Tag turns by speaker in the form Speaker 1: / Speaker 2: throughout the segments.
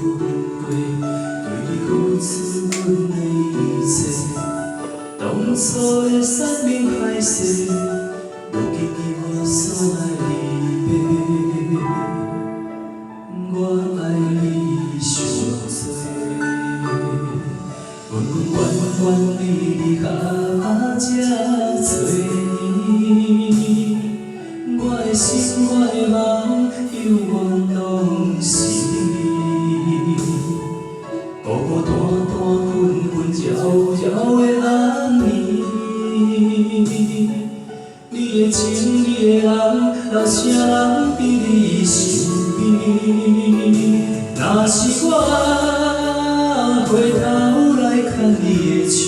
Speaker 1: 对你付出阮的一切，当初的山盟海誓，如今伊我所来离别，我爱你上多，阮怨离你下这多年，我的心我的梦永远拢是你。 孤孤单单、困困扰扰的暗暝，你的情，你的人，老啥人比你身边？若是我回头来牵你的手，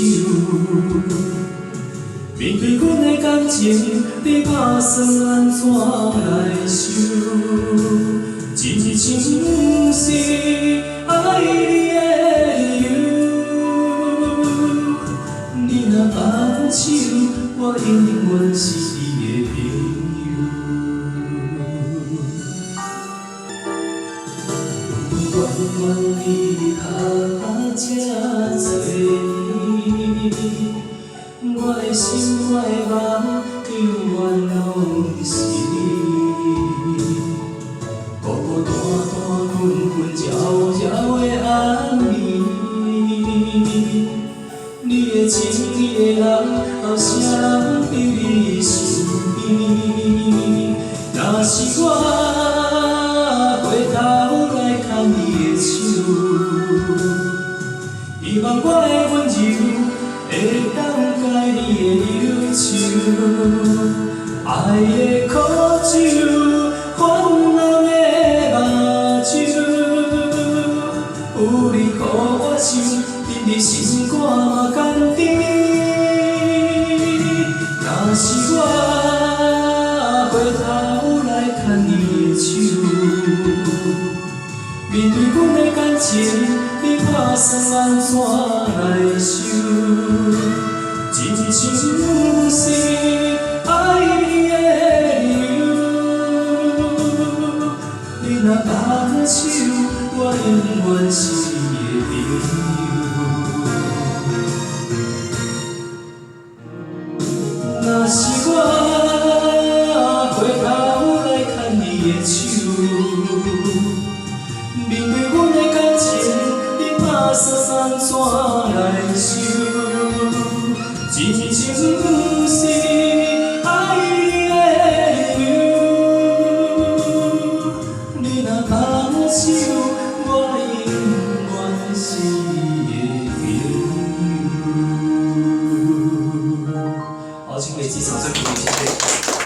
Speaker 1: 面对阮的感情，你打算安怎来收？真情是爱你的。 放手，我永远是你的朋友。怨离下这多年，我的心我的梦永远拢是你。孤孤单单、困困扰扰的暗暝。 你的情，你的人，后啥人比你身边？若是我回头来牵你的手，希望我的温柔会当解你的忧愁，爱的苦酒，烦恼的目睭，有你予我想。 你心肝嘛甘甜，若是我回头来牵你的手，面对阮的感情，你打算安怎来收？真情是爱你的理由，你若放手，我永远是你的朋友。 若是我回头来牵你的手，面对阮的感情，你打算安怎来收？真情是爱你的理由，你若放手，我永远是你的朋友。 好，请累积掌声鼓励，谢谢。